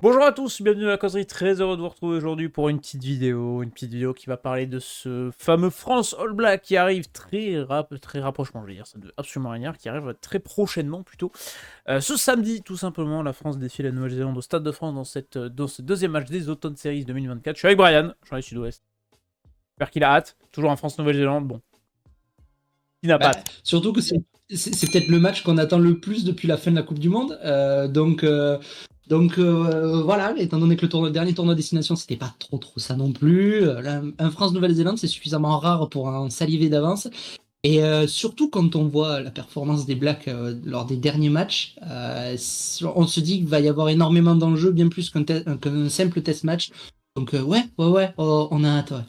Bonjour à tous, bienvenue à la causerie, très heureux de vous retrouver aujourd'hui pour une petite vidéo qui va parler de ce fameux France All Black qui arrive très rapprochement, je veux dire, ça ne veut absolument rien dire, qui arrive très prochainement plutôt. Ce samedi, tout simplement, la France défie la Nouvelle-Zélande au Stade de France dans ce deuxième match des Autumn Series 2024. Je suis avec Brian, journaliste Sud-Ouest. J'espère qu'il a hâte, toujours en France-Nouvelle-Zélande, bon, qui n'a pas Bah, hâte. surtout que c'est peut-être le match qu'on attend le plus depuis la fin de la Coupe du Monde. Voilà, étant donné que le dernier tournoi destination, c'était pas trop ça non plus. Là, un France-Nouvelle-Zélande, c'est suffisamment rare pour en saliver d'avance. Et surtout quand on voit la performance des Blacks lors des derniers matchs, on se dit qu'il va y avoir énormément d'enjeux, bien plus qu'un simple test match. Donc ouais, on a hâte. Ouais.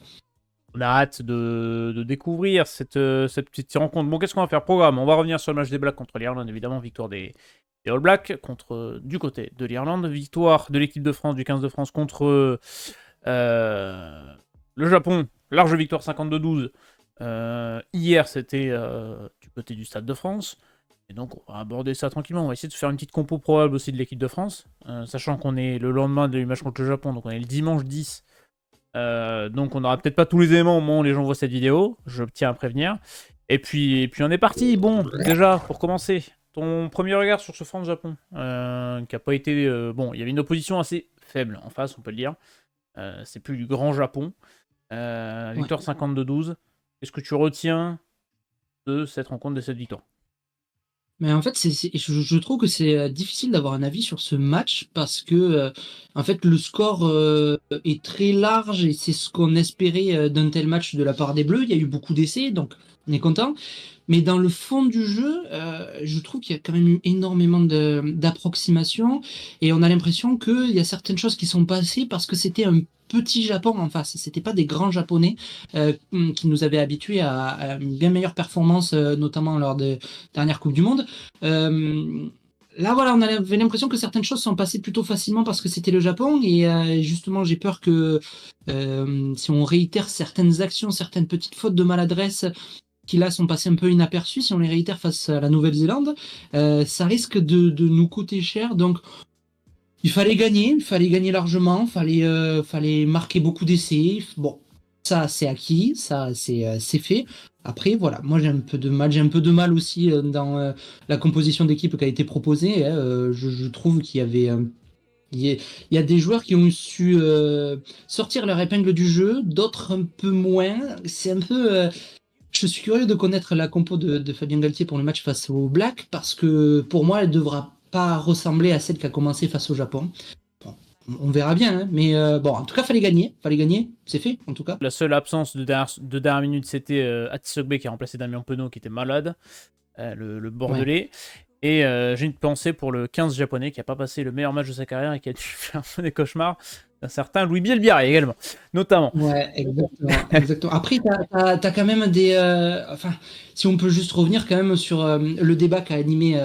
On a hâte de découvrir cette petite rencontre. Bon, qu'est-ce qu'on va faire? Programme. On va revenir sur le match des Blacks contre l'Irlande, évidemment, victoire des All Blacks du côté de l'Irlande, victoire de l'équipe de France, du 15 de France contre le Japon, large victoire 52-12. Hier, c'était du côté du Stade de France. Et donc, on va aborder ça tranquillement. On va essayer de faire une petite compo probable aussi de l'équipe de France, sachant qu'on est le lendemain du match contre le Japon, donc on est le dimanche 10. Donc on n'aura peut-être pas tous les éléments au moment où les gens voient cette vidéo, je tiens à prévenir. Et puis on est parti. Bon, déjà, pour commencer, ton premier regard sur ce France-Japon, qui a pas été... bon, il y avait une opposition assez faible en face, on peut le dire. C'est plus du grand Japon. Ouais. Victoire 52-12. Qu'est-ce que tu retiens de cette rencontre, de cette victoire? Mais en fait, je trouve que c'est difficile d'avoir un avis sur ce match parce que en fait le score est très large et c'est ce qu'on espérait d'un tel match de la part des Bleus. Il y a eu beaucoup d'essais, donc on est content. Mais dans le fond du jeu, je trouve qu'il y a quand même eu énormément d'approximations et on a l'impression qu'il y a certaines choses qui sont passées parce que c'était un petit Japon en face. C'était pas des grands Japonais qui nous avaient habitués à une bien meilleure performance, notamment lors des dernières Coupes du Monde. Euh, Là, voilà, on avait l'impression que certaines choses sont passées plutôt facilement parce que c'était le Japon. Et justement, j'ai peur que si on réitère certaines actions, certaines petites fautes de maladresse qui là sont passées un peu inaperçues, si on les réitère face à la Nouvelle-Zélande, ça risque de nous coûter cher. Donc, il fallait gagner largement, fallait marquer beaucoup d'essais. Bon, ça c'est acquis, ça c'est fait. Après, voilà, moi j'ai un peu de mal aussi dans la composition d'équipe qui a été proposée. Hein. Je trouve qu'il y avait, il y a des joueurs qui ont su sortir leur épingle du jeu, d'autres un peu moins. C'est un peu, je suis curieux de connaître la compo de Fabien Galtier pour le match face au Black parce que pour moi, elle devra pas ressembler à celle qui a commencé face au Japon. Bon, on verra bien, hein, mais bon, en tout cas, fallait gagner, c'est fait, en tout cas. La seule absence de dernière minute, c'était Atisogbe qui a remplacé Damien Penaud qui était malade, le Ouais, Bordelais. Et j'ai une pensée pour le 15 japonais qui a pas passé le meilleur match de sa carrière et qui a dû faire un peu des cauchemars. Un certain Louis Bielbiarré également, notamment. ouais, exactement, exactement. Après, t'as quand même des, enfin, si on peut juste revenir quand même sur le débat qui a animé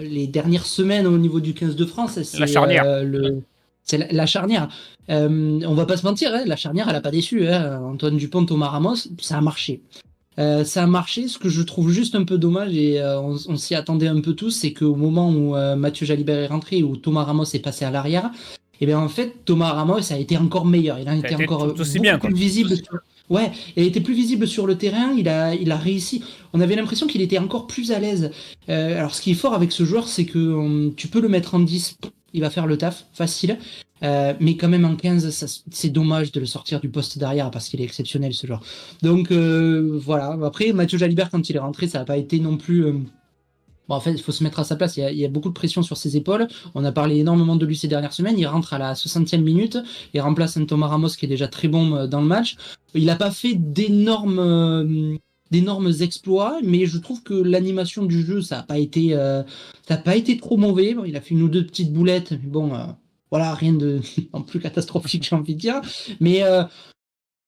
les dernières semaines au niveau du 15 de France, La c'est charnière. c'est la charnière. On va pas se mentir, hein, la charnière, elle a pas déçu. Hein. Antoine Dupont, Thomas Ramos, ça a marché. Ça a marché. Ce que je trouve juste un peu dommage, et on s'y attendait un peu tous, c'est qu'au moment où Mathieu Jalibert est rentré, où Thomas Ramos est passé à l'arrière, et bien en fait, Thomas Ramos a été encore meilleur. Il a Ça a été été encore tout aussi beaucoup bien, quoi. plus visible. Ouais, il a été plus visible sur le terrain. Il a réussi. On avait l'impression qu'il était encore plus à l'aise. Alors, ce qui est fort avec ce joueur, c'est que tu peux le mettre en 10, il va faire le taf, facile. Mais quand même en 15, c'est dommage de le sortir du poste derrière parce qu'il est exceptionnel ce joueur. Donc voilà. Après, Mathieu Jalibert, quand il est rentré, ça n'a pas été non plus. Bon, en fait, il faut se mettre à sa place. Il y a beaucoup de pression sur ses épaules. On a parlé énormément de lui ces dernières semaines. Il rentre à la 60e minute et remplace un Thomas Ramos qui est déjà très bon dans le match. Il n'a pas fait d'énormes exploits, mais je trouve que l'animation du jeu, ça a pas été trop mauvais. Bon, il a fait une ou deux petites boulettes, mais bon, voilà, rien de non plus catastrophique, j'ai envie de dire. Mais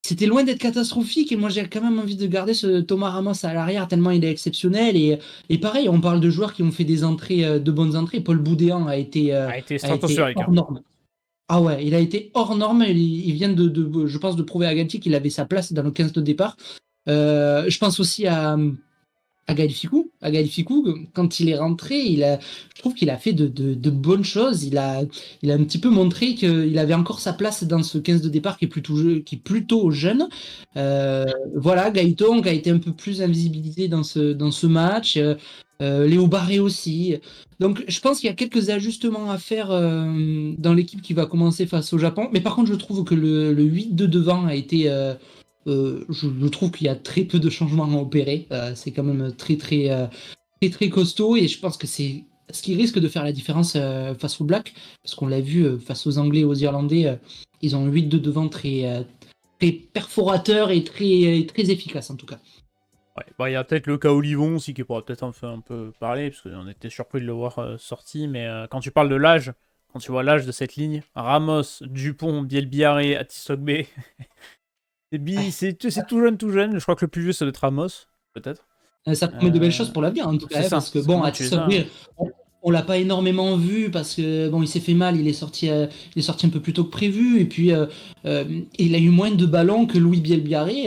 c'était loin d'être catastrophique et moi j'ai quand même envie de garder ce Thomas Ramos à l'arrière tellement il est exceptionnel et pareil on parle de joueurs qui ont fait des entrées de bonnes entrées. Paul Boudéan A été a été stratosphérique, hors hein. norme. Ah ouais, il a été hors norme. Il vient je pense, de prouver à Galtier qu'il avait sa place dans le 15 de départ. Je pense aussi à Gaël Ficou, à Gaël Fickou, quand il est rentré, je trouve qu'il a fait de bonnes choses. Il a un petit peu montré qu'il avait encore sa place dans ce 15 de départ qui est plutôt jeune. Voilà, Gaëton qui a été un peu plus invisibilisé dans ce match. Léo Barré aussi. Donc je pense qu'il y a quelques ajustements à faire dans l'équipe qui va commencer face au Japon. Mais par contre, je trouve que le 8 de devant a été... je trouve qu'il y a très peu de changements à opérer. C'est quand même très costaud et je pense que c'est ce qui risque de faire la différence face aux Blacks, parce qu'on l'a vu face aux Anglais et aux Irlandais, ils ont un 8 de devant très perforateur et très efficace en tout cas. Ouais. Bah, il y a peut-être le cas Olivon aussi qui pourra peut-être un peu parler, parce qu'on était surpris de le voir sorti, mais quand tu parles de l'âge, quand tu vois l'âge de cette ligne, Ramos, Dupont, Bielbiarré, Atisogbe, c'est tout jeune, je crois que le plus vieux ça doit être Ramos, peut-être. Ça promet de belles choses pour l'avenir en tout cas, C'est ça, parce que c'est bon, comment tu les as, hein. on l'a pas énormément vu parce que bon, il s'est fait mal, il est sorti un peu plus tôt que prévu, et puis il a eu moins de ballons que Louis Bielbiarré.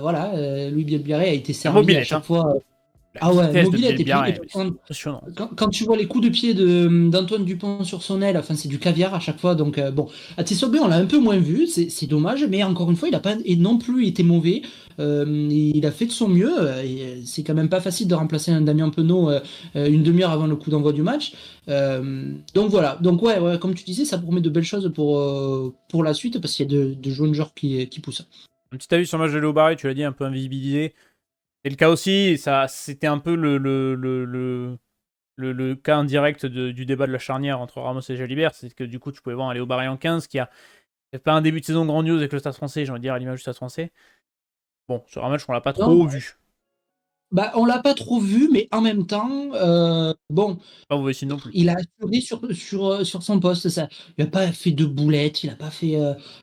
Voilà, Louis Bielbiarré a été La servi à mobilette, chaque hein. fois. La Ah ouais, vitesse de mobilette, et puis Bielbiarré, c'est quand, impressionnant. quand tu vois les coups de pied d'Antoine Dupont sur son aile, enfin c'est du caviar à chaque fois. Donc bon, à Tissobé on l'a un peu moins vu, c'est dommage, mais encore une fois il n'a pas et non plus été mauvais. Il a fait de son mieux. Et c'est quand même pas facile de remplacer un Damien Penaud une demi-heure avant le coup d'envoi du match. Donc voilà, donc ouais, comme tu disais, ça promet de belles choses pour la suite parce qu'il y a de jeunes joueurs qui poussent. Un petit avis sur le match de Léo Barré, tu l'as dit, un peu invisibilisé. C'est le cas aussi, ça, c'était un peu le cas indirect du débat de la charnière entre Ramos et Jalibert, c'est que du coup tu pouvais voir un Léo Barré en 15 qui a fait pas un début de saison grandiose avec le Stade français, j'ai envie de dire à l'image du Stade français. Bon, sur un match qu'on l'a pas Non, trop vu. bah on l'a pas trop vu, mais en même temps, bon. Pas mauvais signe non plus. Il a assuré sur son poste. Ça, il n'a pas fait de boulettes, il n'a pas fait.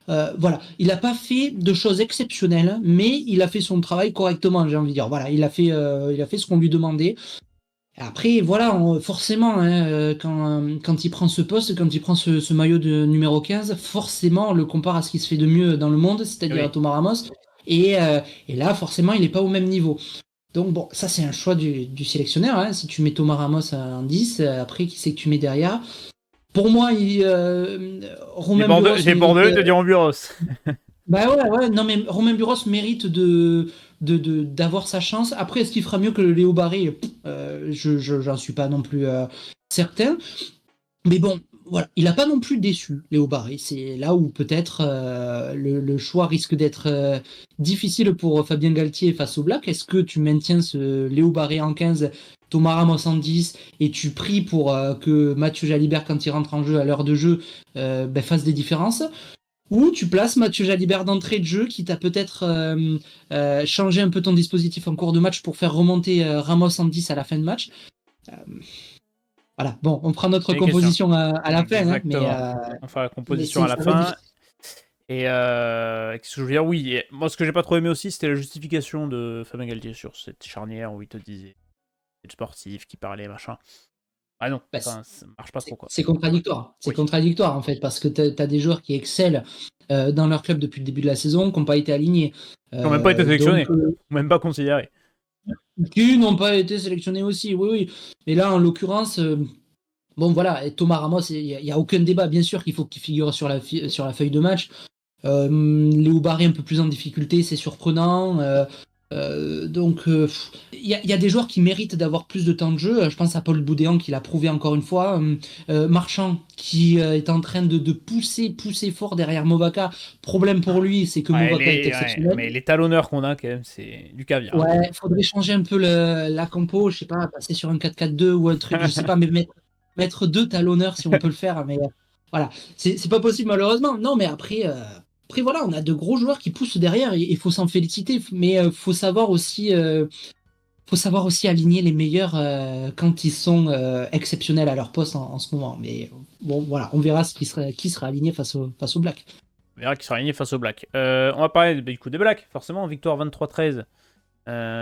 Voilà, il n'a pas fait de choses exceptionnelles, mais il a fait son travail correctement, j'ai envie de dire. Voilà, il a fait ce qu'on lui demandait. Après, voilà, forcément, hein, quand il prend ce poste, quand il prend ce maillot de numéro 15, forcément, on le compare à ce qui se fait de mieux dans le monde, c'est-à-dire à Oui. Thomas Ramos. Et là, forcément, il n'est pas au même niveau. Donc bon, ça c'est un choix du sélectionneur, hein. Si tu mets Thomas Ramos en 10, après qui c'est que tu mets derrière? Pour moi, Romain Buros J'ai mérite. Bordeaux de dire en Buros. Bah ouais, non mais Romain Buros mérite d'avoir sa chance. Après, est-ce qu'il fera mieux que le Léo Barré? J'en suis pas non plus certain. Mais bon, voilà, il n'a pas non plus déçu, Léo Barré. C'est là où peut-être le choix risque d'être difficile pour Fabien Galtier face au Black. Est-ce que tu maintiens ce Léo Barré en 15, Thomas Ramos en 10, et tu pries pour que Mathieu Jalibert, quand il rentre en jeu à l'heure de jeu, fasse des différences? Ou tu places Mathieu Jalibert d'entrée de jeu, qui t'a peut-être changé un peu ton dispositif en cours de match pour faire remonter Ramos en 10 à la fin de match? Euh, voilà, bon, on prend notre C'est une question. composition à la fin, hein, Exactement. On fera la mais composition à la ça va être fin. difficile. Et qu'est-ce que je veux dire? Oui, et moi ce que j'ai pas trop aimé aussi, c'était la justification de Fabien Galtier sur cette charnière où il te disait c'est le sportif qui parlait, machin. Ah non, Bah, enfin, ça marche pas trop quoi. c'est contradictoire. C'est Oui. contradictoire en fait, parce que tu as des joueurs qui excellent dans leur club depuis le début de la saison, qui n'ont pas été alignés. Ils n'ont même pas été sélectionnés, Donc, même pas considérés. qui n'ont pas été sélectionnés aussi, oui, oui. Mais là, en l'occurrence, bon voilà, et Thomas Ramos, il n'y a aucun débat, bien sûr qu'il faut qu'il figure sur la feuille de match. Léo Barré un peu plus en difficulté, c'est surprenant. Donc, il y a des joueurs qui méritent d'avoir plus de temps de jeu. Je pense à Paul Boudéan qui l'a prouvé encore une fois. Marchand qui est en train de pousser fort derrière Movaca. Problème pour lui, c'est que Ouais, Movaca est exceptionnel. mais les talonneurs qu'on a quand même, c'est du caviar, hein. Ouais, faudrait changer un peu la compo, je sais pas, passer sur un 4-4-2 ou un truc, je sais pas, mais mettre deux talonneurs si on peut le faire. Mais voilà, c'est pas possible malheureusement. Non, mais après voilà, on a de gros joueurs qui poussent derrière et il faut s'en féliciter. Mais faut savoir aussi aligner les meilleurs quand ils sont exceptionnels à leur poste en ce moment. Mais bon, voilà, on verra qui sera aligné face au Black. On verra qui sera aligné face au Black. On va parler du coup des Blacks, forcément. Victoire 23-13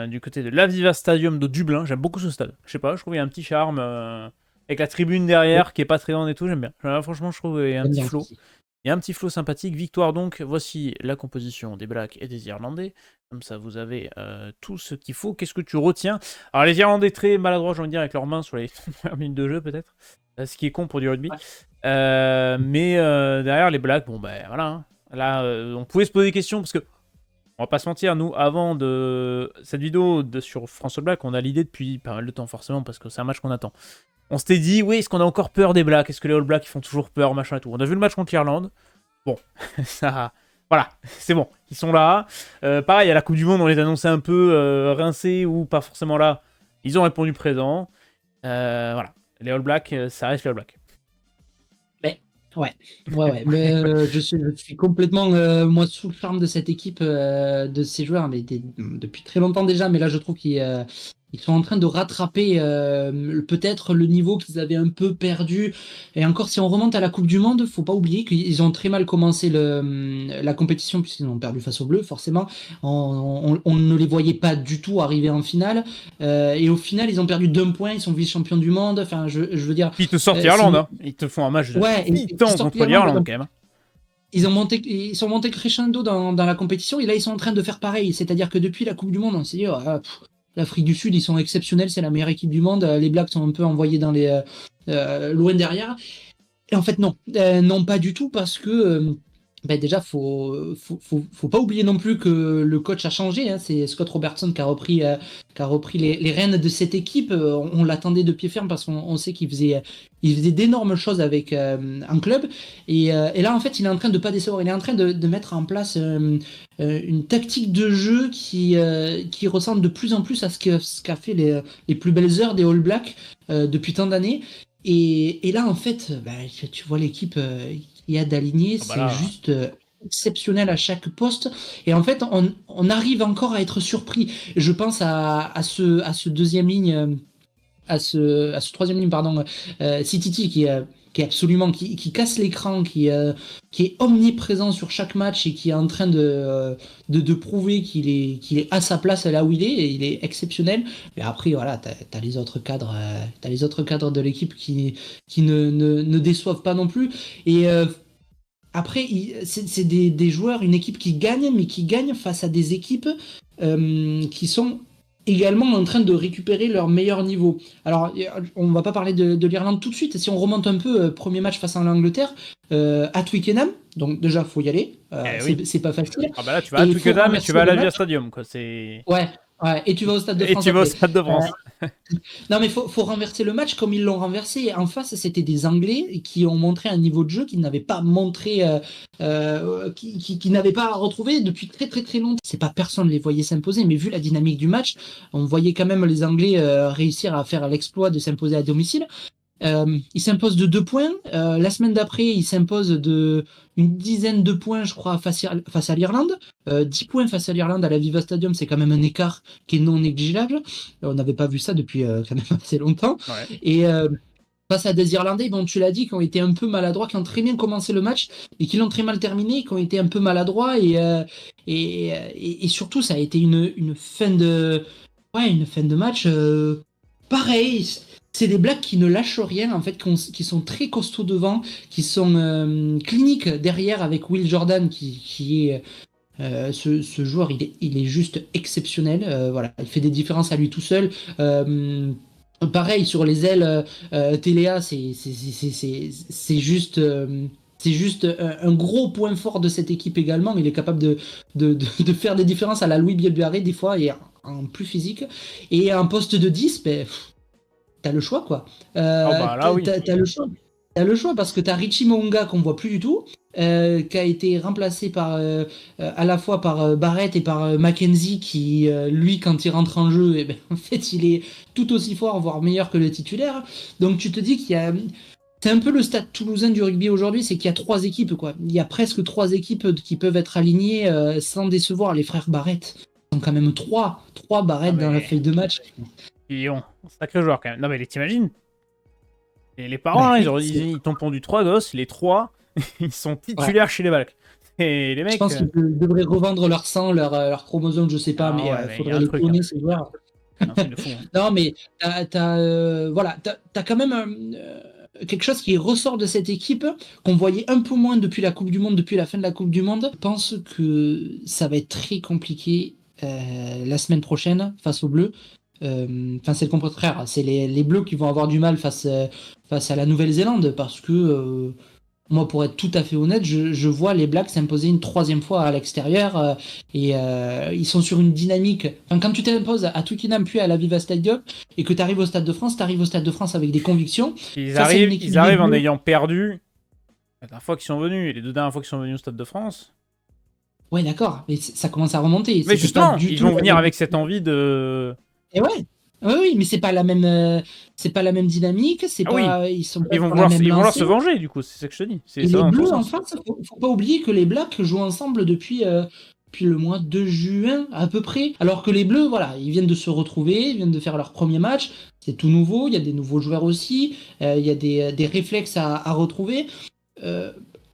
du côté de l'Aviva Stadium de Dublin. J'aime beaucoup ce stade. Je sais pas, je trouve qu'il y a un petit charme avec la tribune derrière qui est pas très grande et tout. J'aime bien. Franchement, je trouve qu'il y a un J'aime petit bien flow. aussi. et un petit flow sympathique. Victoire donc, voici la composition des Blacks et des Irlandais. Comme ça, vous avez tout ce qu'il faut. Qu'est-ce que tu retiens? Alors, les Irlandais très maladroits, j'ai envie de dire, avec leurs mains sur les premières minutes de jeu, peut-être. Ce qui est con pour du rugby. Ouais. Mais derrière, les Blacks, bon, ben voilà. Hein. Là, on pouvait se poser des questions, parce que, on va pas se mentir, nous, avant de cette vidéo sur France All Black, on a l'idée depuis pas mal de temps, forcément, parce que c'est un match qu'on attend. On s'était dit, oui, est-ce qu'on a encore peur des Blacks? Est-ce que les All Blacks, ils font toujours peur, machin et tout? On a vu le match contre l'Irlande. Bon, ça... Voilà, c'est bon, ils sont là. Pareil, à la Coupe du Monde, on les annonçait un peu rincés ou pas forcément là. Ils ont répondu présent. Voilà, les All Blacks, ça reste les All Blacks. Ouais. Mais je suis complètement moi sous le charme de cette équipe, de ces joueurs, mais depuis très longtemps déjà. Mais là, je trouve qu'ils sont en train de rattraper peut-être le niveau qu'ils avaient un peu perdu. Et encore, si on remonte à la Coupe du Monde, faut pas oublier qu'ils ont très mal commencé la compétition puisqu'ils ont perdu face aux Bleus, forcément. On ne les voyait pas du tout arriver en finale. Et au final, ils ont perdu d'un point. Ils sont vice-champions du monde. Enfin, je veux dire. Puis ils te sortent l'Irlande, hein. Ils te font un match de titan contre l'Irlande, quand même. Ils sont montés crescendo dans la compétition et là ils sont en train de faire pareil. C'est-à-dire que depuis la Coupe du Monde, on s'est dit l'Afrique du Sud ils sont exceptionnels, c'est la meilleure équipe du monde. Les Blacks sont un peu envoyés dans les loin derrière. Et en fait non pas du tout parce que déjà faut pas oublier non plus que le coach a changé. Hein. C'est Scott Robertson qui a repris les rênes de cette équipe. On l'attendait de pied ferme parce qu'on sait qu'il faisait d'énormes choses avec un club. Et là, en fait, il est en train de pas décevoir. Il est en train de mettre en place une tactique de jeu qui ressemble de plus en plus à ce qu'a fait les plus belles heures des All Blacks depuis tant d'années. Et là, en fait, tu vois l'équipe qu'il y a d'aligner, c'est juste exceptionnel à chaque poste. Et en fait, on arrive encore à être surpris. Je pense à ce deuxième ligne, à ce troisième ligne, pardon, CTT qui est absolument qui casse l'écran, qui est omniprésent sur chaque match et qui est en train de prouver qu'il est à sa place là où il est, et il est exceptionnel. Mais après voilà, t'as les autres cadres de l'équipe qui ne déçoivent pas non plus. Et après, c'est des joueurs, une équipe qui gagne, mais qui gagne face à des équipes qui sont également en train de récupérer leur meilleur niveau. Alors, on va pas parler de l'Irlande tout de suite. Si on remonte un peu, premier match face à l'Angleterre, à Twickenham, donc déjà, faut y aller. Oui. C'est pas facile. Ah bah là, tu vas à Twickenham et tu vas à l'Aviva Stadium, quoi. Ouais, et tu vas au Stade de France. Et tu vas au Stade de France. Non, mais faut renverser le match comme ils l'ont renversé. En face, c'était des Anglais qui ont montré un niveau de jeu qu'ils n'avaient pas montré, qui n'avaient pas retrouvé depuis très très très longtemps. C'est pas personne les voyait s'imposer, mais vu la dynamique du match, on voyait quand même les Anglais réussir à faire l'exploit de s'imposer à domicile. Ils s'imposent de 2 points. La semaine d'après, ils s'imposent de une dizaine de points, je crois, face à l'Irlande. 10 points face à l'Irlande à l'Aviva Stadium, c'est quand même un écart qui est non négligeable. On n'avait pas vu ça depuis quand même assez longtemps. Ouais. Et face à des Irlandais, bon, tu l'as dit, qui ont été un peu maladroits, qui ont très bien commencé le match et qui l'ont très mal terminé, qui ont été un peu maladroits. Et surtout, ça a été une fin de match pareil. C'est des Blacks qui ne lâchent rien, en fait, qui sont très costauds devant, qui sont cliniques derrière avec Will Jordan, qui est ce joueur, il est juste exceptionnel. Voilà, il fait des différences à lui tout seul. Pareil sur les ailes, Téléa, c'est juste. C'est juste un gros point fort de cette équipe également. Il est capable de faire des différences à la Louis Bielbarré des fois et en plus physique. Et un poste de 10, t'as le choix quoi. Là, oui. T'as le choix. T'as le choix parce que t'as Richie Mo'unga qu'on voit plus du tout, qui a été remplacé à la fois par Barrett et par Mackenzie qui, lui, quand il rentre en jeu, en fait, il est tout aussi fort, voire meilleur que le titulaire. Donc tu te dis c'est un peu le stade toulousain du rugby aujourd'hui, c'est qu'il y a 3 équipes quoi. Il y a presque 3 équipes qui peuvent être alignées sans décevoir. Les frères Barrett sont quand même 3 Barrett dans la feuille de match. Ils ont un sacré joueur quand même. Non mais t'imagines? Et les parents, ils t'ont pondu 3 gosses, les 3, ils sont titulaires chez les Blacks. Et les mecs. Je pense qu'ils devraient revendre leur sang, leur chromosome, je sais pas, mais il faudrait les cloner, ces joueurs. Non, mais t'as quand même quelque chose qui ressort de cette équipe, qu'on voyait un peu moins depuis la Coupe du Monde, depuis la fin de la Coupe du Monde. Je pense que ça va être très compliqué la semaine prochaine face aux Bleus. Enfin, c'est le contraire. C'est les Bleus qui vont avoir du mal face à la Nouvelle-Zélande parce que moi, pour être tout à fait honnête, je vois les Blacks s'imposer une troisième fois à l'extérieur et ils sont sur une dynamique. Enfin, quand tu t'imposes à Twickenham puis à l'Aviva Stadium et que tu arrives au Stade de France, tu arrives au Stade de France avec des convictions. Ils Face à une arrivent, équipe ils des arrivent en Bleus. ayant perdu la dernière fois qu'ils sont venus, et les 2 dernières fois qu'ils sont venus au Stade de France. Ouais, d'accord, mais ça commence à remonter. Mais C'était pas justement, du ils tout vont la venir même. avec cette envie de... Et ouais. Oui, oui, mais c'est pas la même dynamique. C'est Ah oui, pas, ils sont pas sur la même ils vont leur se lancée. venger, du coup, c'est ça que je te dis. Et Ça va les dans ton Bleus, en sens. face, faut pas oublier que les Blacks jouent ensemble depuis le mois de juin à peu près. Alors que les Bleus, voilà, ils viennent de se retrouver, ils viennent de faire leur premier match. C'est tout nouveau, il y a des nouveaux joueurs aussi, il y a des réflexes à retrouver. Euh,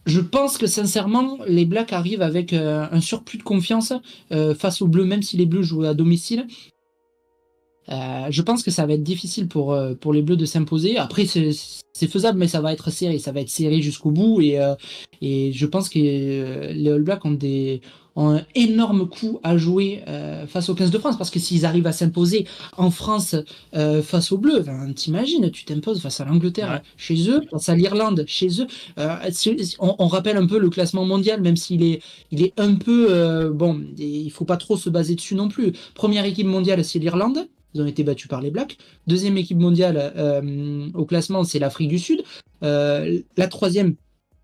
je pense que sincèrement, les Blacks arrivent avec un surplus de confiance face aux Bleus, même si les Bleus jouent à domicile. Je pense que ça va être difficile pour les Bleus de s'imposer. Après, c'est faisable, mais ça va être serré. Ça va être serré jusqu'au bout. Et je pense que les All Blacks ont un énorme coup à jouer face aux 15 de France. Parce que s'ils arrivent à s'imposer en France face aux Bleus, ben, t'imagines, tu t'imposes face à l'Angleterre Ouais. chez eux, face à l'Irlande chez eux. On rappelle un peu le classement mondial, même il est un peu... bon, il faut pas trop se baser dessus non plus. Première équipe mondiale, c'est l'Irlande. Ils ont été battus par les Blacks. Deuxième équipe mondiale au classement, c'est l'Afrique du Sud. La troisième,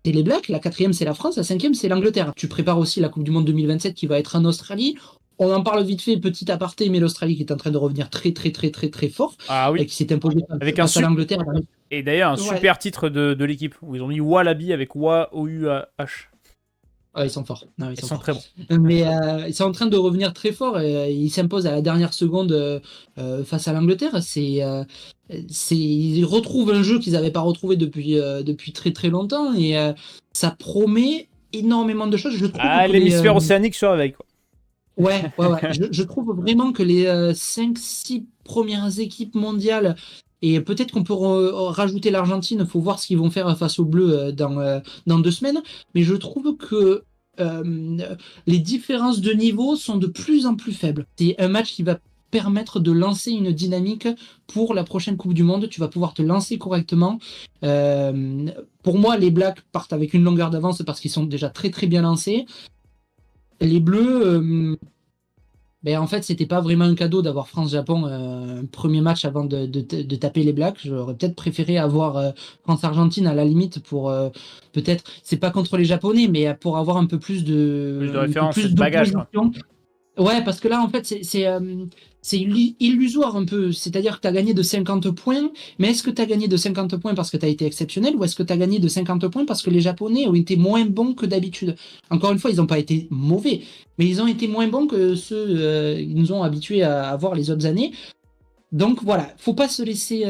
c'est les Blacks. La quatrième, c'est la France. La cinquième, c'est l'Angleterre. Tu prépares aussi la Coupe du Monde 2027 qui va être en Australie. On en parle vite fait, petit aparté, mais l'Australie qui est en train de revenir très, très, très, très, très fort, Ah oui. qui s'est imposée Avec face à l'Angleterre. Et d'ailleurs, un Ouais. super titre de l'équipe, où ils ont mis Wallaby avec W-A-O-U-A-H. Ouais, ils sont forts. Non, ils Ils sont sont forts. très bons. Mais ils sont en train de revenir très fort et ils s'imposent à la dernière seconde face à l'Angleterre. Ils retrouvent un jeu qu'ils n'avaient pas retrouvé depuis très très longtemps et ça promet énormément de choses. Je trouve Ah, que l'hémisphère océanique se réveille, quoi. ouais. Je trouve vraiment que les 5-6 premières équipes mondiales, et peut-être qu'on peut rajouter l'Argentine, il faut voir ce qu'ils vont faire face aux Bleus dans 2 semaines, mais je trouve que les différences de niveau sont de plus en plus faibles. C'est un match qui va permettre de lancer une dynamique pour la prochaine Coupe du Monde. Tu vas pouvoir te lancer correctement. Pour moi, les Blacks partent avec une longueur d'avance parce qu'ils sont déjà très très bien lancés. Les Bleus, en fait, c'était pas vraiment un cadeau d'avoir France-Japon un premier match avant de taper les Blacks. J'aurais peut-être préféré avoir France-Argentine à la limite pour peut-être, c'est pas contre les Japonais, mais pour avoir Plus de un peu références et plus de bagages, quoi. d'opposition. Ouais, parce que là, en fait, c'est illusoire un peu. C'est-à-dire que tu as gagné de 50 points, mais est-ce que tu as gagné de 50 points parce que tu as été exceptionnel ou est-ce que tu as gagné de 50 points parce que les Japonais ont été moins bons que d'habitude? Encore une fois, ils n'ont pas été mauvais, mais ils ont été moins bons que ceux qui nous ont habitués à voir les autres années. Donc voilà, faut pas se laisser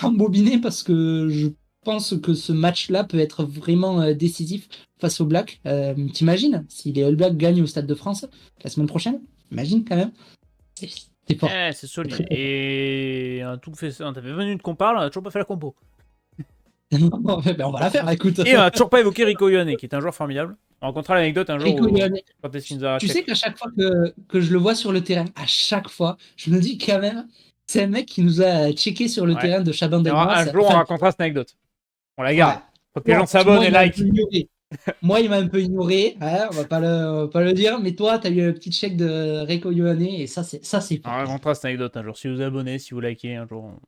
embobiner parce que je pense que ce match-là peut être vraiment décisif face aux Blacks. T'imagines si les All Blacks gagnent au Stade de France la semaine prochaine? Imagine quand même. C'est fort. C'est solide. Et tout fait ça. T'avais 20 minutes qu'on parle, on a toujours pas fait la compo. On va la faire, écoute. Et on a toujours pas évoqué Rico Ioane, qui est un joueur formidable. On rencontrera l'anecdote un jour Rico où, Ioane. quand est-ce qu'il nous a Tu sais check. qu'à chaque fois que je le vois sur le terrain, à chaque fois, je me dis quand même, c'est un mec qui nous a checké sur le Ouais. terrain de Et Chabandelmas. un jour, on racontera cette anecdote. On la garde. Ouais. Faut que les Bon, gens s'abonnent moi, et il m'a un peu like. ignoré. Moi, il m'a un peu ignoré, hein, on va pas le dire, mais toi, tu as eu un petit chèque de Rico Ioane et ça, c'est On fort. racontera cette anecdote un jour. Si vous abonnez, si vous likez, un jour, on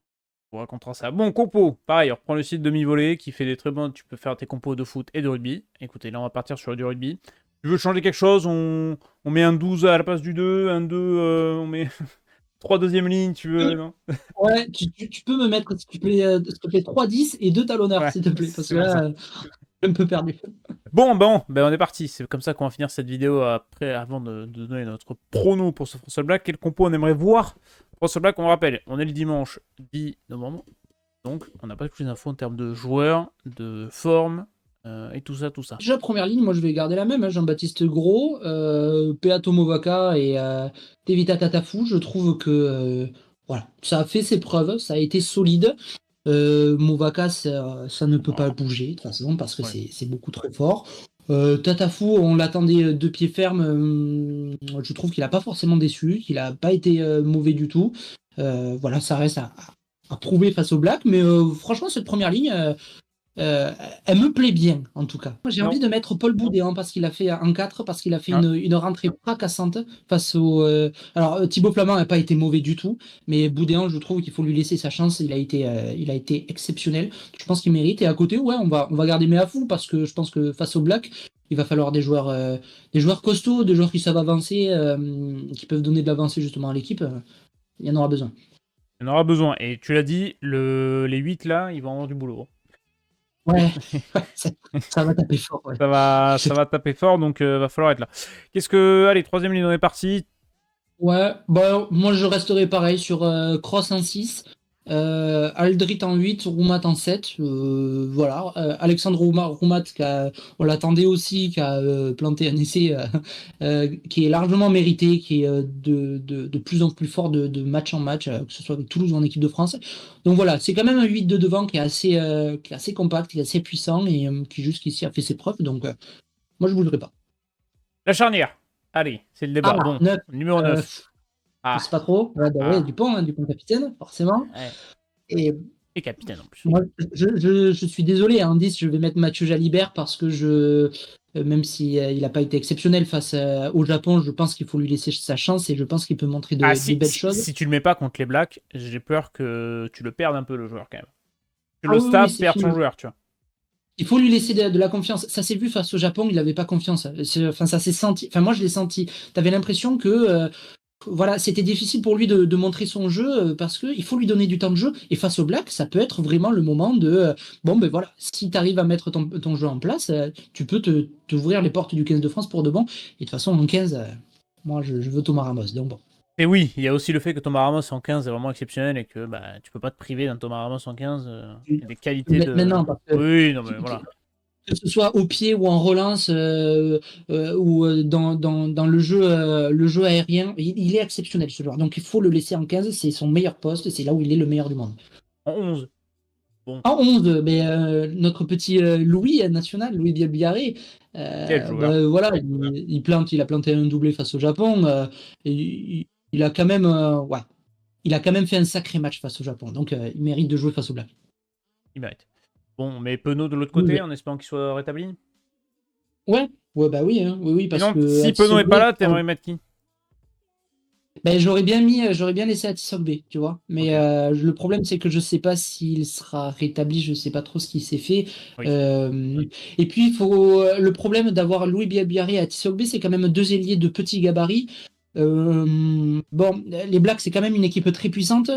vous racontera ça. Bon, compo. Pareil, on reprend le site demi-volée qui fait des très bons. Tu peux faire tes compos de foot et de rugby. Écoutez, là, on va partir sur du rugby. Tu veux changer quelque chose, on met un 12 à la place du 2, un 2, on met 3 deuxième lignes, tu veux, non? Ouais, tu peux me mettre, s'il te plaît, 3-10 et 2 talonneurs, Ouais, s'il te plaît, parce c'est que pour là, ça. je suis un peu perdu. Bon, on est parti. C'est comme ça qu'on va finir cette vidéo après, avant de donner notre prono pour ce France Black. Quel compo on aimerait voir? France Black, on rappelle, on est le dimanche 10 novembre. Donc, on n'a pas plus d'infos en termes de joueurs, de forme et tout ça, tout ça. Déjà, première ligne, moi, je vais garder la même, hein, Jean-Baptiste Gros, Peato Movaca et Tevita Tatafou. Je trouve que voilà, ça a fait ses preuves, ça a été solide. Movaka, ça ne peut pas Oh, bouger de toute façon parce que ouais. c'est beaucoup trop fort. Tatafu, on l'attendait de pied ferme. Je trouve qu'il n'a pas forcément déçu, qu'il n'a pas été mauvais du tout. Voilà, ça reste à prouver face au Black, mais franchement, cette première ligne, euh, elle me plaît bien, en tout cas. Moi, j'ai Non. envie de mettre Paul Boudéan parce qu'il a fait en 4, parce qu'il a fait Ah, une rentrée fracassante face au. Alors, Thibaut Flamand n'a pas été mauvais du tout, mais Boudéan, je trouve qu'il faut lui laisser sa chance. Il a été exceptionnel. Je pense qu'il mérite. Et à côté, ouais, on va garder Meafou parce que je pense que face au Black, il va falloir des joueurs costauds, des joueurs qui savent avancer, qui peuvent donner de l'avancée justement à l'équipe. Il y en aura besoin. on en aura besoin. Et tu l'as dit, les 8 là, ils vont avoir du boulot. Ouais, ça va taper fort. Ouais. Ça va taper fort, donc va falloir être là. Qu'est-ce que... Allez, troisième ligne, on est parti. Ouais, bah, moi je resterai pareil sur Cross en 6, Aldrit en 8, Roumat en 7. Voilà. Alexandre Roumat, on l'attendait aussi, qui a planté un essai qui est largement mérité, qui est de plus en plus fort de match en match, que ce soit avec Toulouse ou en équipe de France. Donc voilà, c'est quand même un 8 de devant qui est assez compact, qui est assez puissant et qui jusqu'ici a fait ses preuves. Donc moi je ne bougerai pas. La charnière. Allez, c'est le Ah, débat. Bon, 9. numéro 9. Je Ah, sais pas trop. Ouais, bah ouais, ah. Dupont, hein, Dupont capitaine, forcément. Ouais. Et Et capitaine en plus. moi, je suis désolé, en 10, je vais mettre Mathieu Jalibert parce que même si il n'a pas été exceptionnel face au Japon, je pense qu'il faut lui laisser sa chance et je pense qu'il peut montrer Ah, de belles choses. si tu le mets pas contre les Blacks, j'ai peur que tu le perdes un peu, le joueur, quand même. Que Ah le oui, oui, staff c'est perde son fini. joueur, tu vois. Il faut lui laisser de la confiance. Ça s'est vu face au Japon, il n'avait pas confiance. Enfin, ça s'est senti. Enfin, moi, je l'ai senti. Tu avais l'impression que voilà, c'était difficile pour lui de montrer son jeu parce qu'il faut lui donner du temps de jeu. Et face au Black, ça peut être vraiment le moment de bon, ben voilà, si tu arrives à mettre ton jeu en place, tu peux t'ouvrir les portes du 15 de France pour de bon. Et de toute façon, en 15, moi, je veux Thomas Ramos. Donc bon. Et oui, il y a aussi le fait que Thomas Ramos en 15 est vraiment exceptionnel et que bah, tu peux pas te priver d'un Thomas Ramos en 15. Il y a des Je vais qualités le mettre de. maintenant parce que Oui, non, mais voilà. que ce soit au pied ou en relance ou dans le jeu aérien, il est exceptionnel ce joueur. Donc il faut le laisser en 15, c'est son meilleur poste, c'est là où il est le meilleur du monde. En 11. Bon, En 11, mais, notre petit Louis national, Louis Bielbiarré, quel joueur. bah, voilà, il a planté un doublé face au Japon. Et il a quand même, ouais, il a quand même fait un sacré match face au Japon. Donc il mérite de jouer face au Black. Il mérite. Bon, mais Penaud de l'autre côté, Oui. en espérant qu'il soit rétabli. Ouais, ouais, bah oui, hein, oui, oui, parce Sinon, que si Penaud est pas Atisogbe, là, t'aimerais mettre qui? ben, j'aurais bien laissé Atisogbe, tu vois. Mais Ok. le problème, c'est que je sais pas s'il sera rétabli, je sais pas trop ce qui s'est fait. Oui. Et puis, le problème d'avoir Louis Bielbiarré et Atisogbe, c'est quand même deux ailiers de petits gabarits. Bon, les Blacks, c'est quand même une équipe très puissante.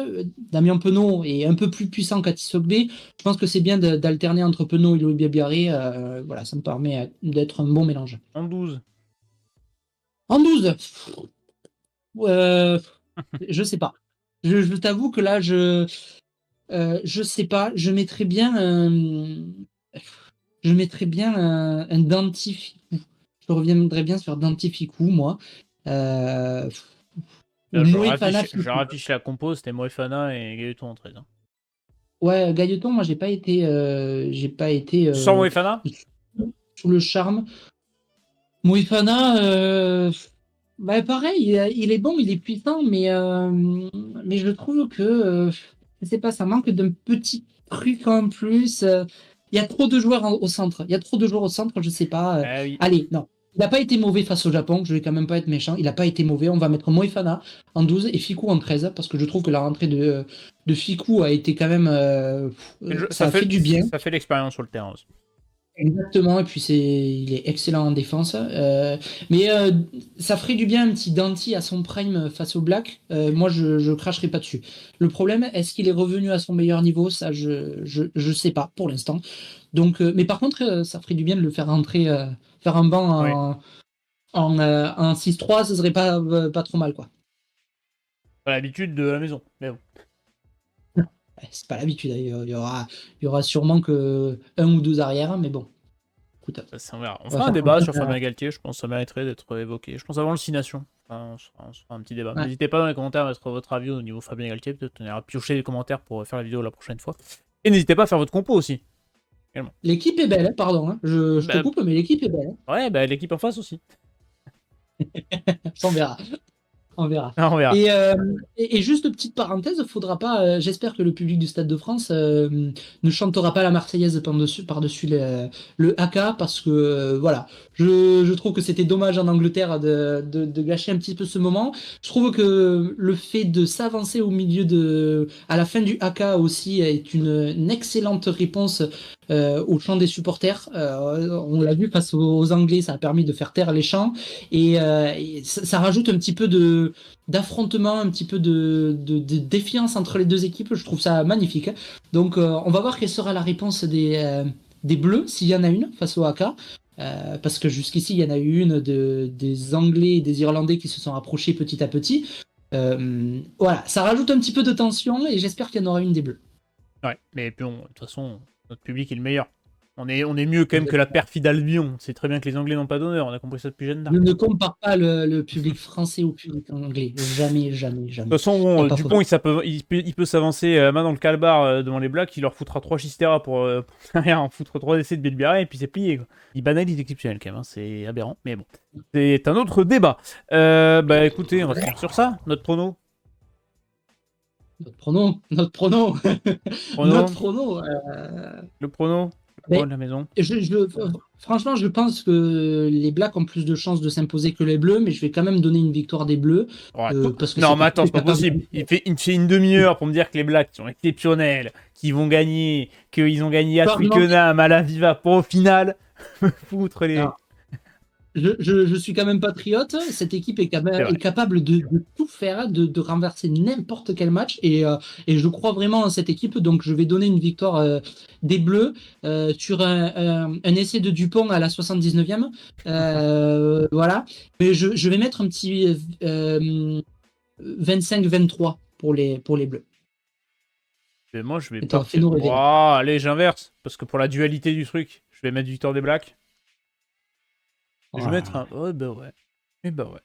Damien Penaud est un peu plus puissant qu'Atisogbe. Je pense que c'est bien d'alterner entre Penaud et Louis Bielbiarré. Voilà, ça me permet d'être un bon mélange. En 12. En 12. Je sais pas. Je t'avoue que là, je sais pas. Je mettrais bien un Dantificou. Je reviendrais bien sur Dantificou, moi. Euh, Là, ou Moefana je Ficou. raffiche la compo, c'était Moefana et Gaëtan en 13. Hein. Ouais, Gailleton, moi, j'ai pas été Sans Moefana? sous le charme. Moefana, bah, pareil, il est bon, il est puissant, mais je trouve que, je sais pas, ça manque d'un petit truc en plus. Il y a trop de joueurs au centre. Il y a trop de joueurs au centre, je sais pas. Ah oui. Allez, non. Il n'a pas été mauvais face au Japon, je vais quand même pas être méchant. Il n'a pas été mauvais. On va mettre Moefana en 12 et Ficou en 13, parce que je trouve que la rentrée de Ficou a été quand même. Ça a fait du bien. Ça fait l'expérience sur le terrain aussi. Exactement, et puis il est excellent en défense. Mais ça ferait du bien un petit Danti à son prime face au Black. Moi, je cracherai pas dessus. Le problème, est-ce qu'il est revenu à son meilleur niveau? Ça, je sais pas pour l'instant. Donc, mais par contre, ça ferait du bien de le faire rentrer, faire un Oui. banc en 6-3, ce serait pas trop mal, quoi. Pas l'habitude de la maison. Mais bon. C'est pas l'habitude, hein. Il y aura sûrement que un ou deux arrières, mais bon, écoute, Ça, on verra. On on va fera un faire débat sur confiance. Fabien Galtier, je pense que ça mériterait d'être évoqué. Je pense avant le 6 Nations. Enfin, on se fera un petit débat. Ouais. N'hésitez pas dans les commentaires à mettre votre avis au niveau Fabien Galtier. Peut-être on ira piocher les commentaires pour faire la vidéo la prochaine fois. Et n'hésitez pas à faire votre compo aussi. L'équipe est belle, hein, pardon. Hein. Je te coupe, mais l'équipe est belle. Hein. Ouais, bah, l'équipe en face aussi. On verra. On verra. On verra. Et juste petite parenthèse, faudra pas. J'espère que le public du Stade de France ne chantera pas la Marseillaise par-dessus le haka parce que voilà, je trouve que c'était dommage en Angleterre de gâcher un petit peu ce moment. Je trouve que le fait de s'avancer à la fin du haka aussi est une excellente réponse au chant des supporters. On l'a vu face aux Anglais, ça a permis de faire taire les chants et ça rajoute un petit peu d'affrontement, un petit peu de défiance entre les deux équipes. Je trouve ça magnifique. Donc, on va voir quelle sera la réponse des Bleus, s'il y en a une, face au Haka. Parce que jusqu'ici, il y en a eu une des Anglais et des Irlandais qui se sont approchés petit à petit. Voilà, ça rajoute un petit peu de tension et j'espère qu'il y en aura une des Bleus. Ouais, mais puis de toute façon, notre public est le meilleur. On est mieux quand même que la perfide Albion. C'est très bien que les Anglais n'ont pas d'honneur, on a compris ça depuis jeune d'arc. Ne compare pas le public français au public anglais. Jamais, jamais, jamais. De toute façon, Dupont, il peut s'avancer main dans le calbar devant les Blacks, il leur foutra 3 Chistera pour rien, en foutre 3 essais de Bilbia et puis c'est plié. Quoi. Il banalise exceptionnel quand même, hein. C'est aberrant, mais bon. C'est un autre débat. Bah écoutez, on va finir sur ça, notre prono. Notre prono. Notre prono. Le prono de la maison. Franchement, je pense que les Blacks ont plus de chances de s'imposer que les Bleus, mais je vais quand même donner une victoire des Bleus. Ouais, parce que non, mais attends, c'est pas possible. Il fait une demi-heure pour me dire que les Blacks sont exceptionnels, qu'ils vont gagner, qu'ils ont gagné à Twickenham, à la Viva, pour au final foutre les... Alors, je suis quand même patriote. Cette équipe est capable de tout faire, de renverser n'importe quel match. Et je crois vraiment en cette équipe. Donc, je vais donner une victoire des Bleus sur un essai de Dupont à la 79e. Voilà. Mais je vais mettre un petit 25-23 pour les Bleus. Et moi, je vais partir. Oh, allez, j'inverse. Parce que pour la dualité du truc, je vais mettre victoire des Blacks. Je vais mettre un... Oh, bah ouais. Et bah ouais.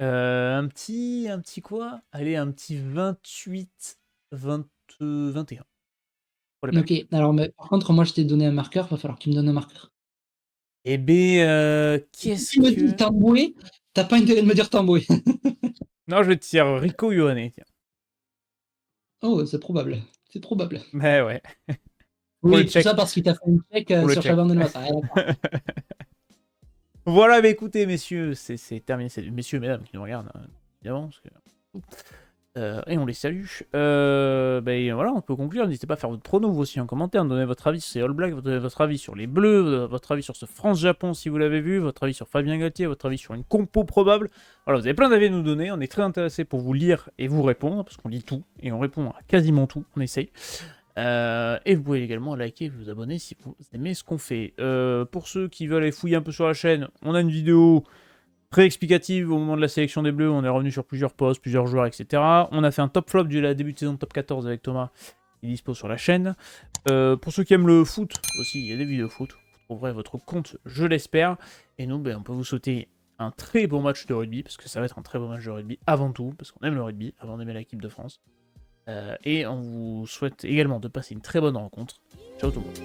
Un petit quoi? Allez, un petit 28, 21. Ok, alors mais, par contre, moi je t'ai donné un marqueur, va falloir que tu me donnes un marqueur. Eh ben, qu'est-ce que... Tu me dis Tamboué, t'as pas intérêt de me dire Tamboué. Non, je vais te dire Rico Ioane, tiens. Oh, c'est probable. C'est probable. Mais ouais. Oui, tout ça parce qu'il t'a fait une check sur Chaban de Massa. Voilà, mais écoutez, messieurs, c'est terminé. Messieurs, mesdames qui nous regardent, évidemment. Parce que... et on les salue. Ben voilà, on peut conclure. N'hésitez pas à faire votre prono vous aussi en commentaire. Donnez votre avis sur ces All Blacks, votre avis sur les Bleus, votre avis sur ce France-Japon si vous l'avez vu, votre avis sur Fabien Galtier, votre avis sur une compo probable. Voilà, vous avez plein d'avis à nous donner. On est très intéressés pour vous lire et vous répondre parce qu'on lit tout et on répond à quasiment tout. On essaye. Et vous pouvez également liker et vous abonner si vous aimez ce qu'on fait. Pour ceux qui veulent aller fouiller un peu sur la chaîne, on a une vidéo très explicative au moment de la sélection des Bleus. On est revenu sur plusieurs postes, plusieurs joueurs, etc. On a fait un top flop du début de saison de top 14 avec Thomas, qui est dispo sur la chaîne. Pour ceux qui aiment le foot aussi, il y a des vidéos foot. Vous trouverez votre compte, je l'espère. Et nous, on peut vous souhaiter un très bon match de rugby, parce que ça va être un très beau match de rugby avant tout, parce qu'on aime le rugby, avant d'aimer l'équipe de France. Et on vous souhaite également de passer une très bonne rencontre. Ciao tout le monde.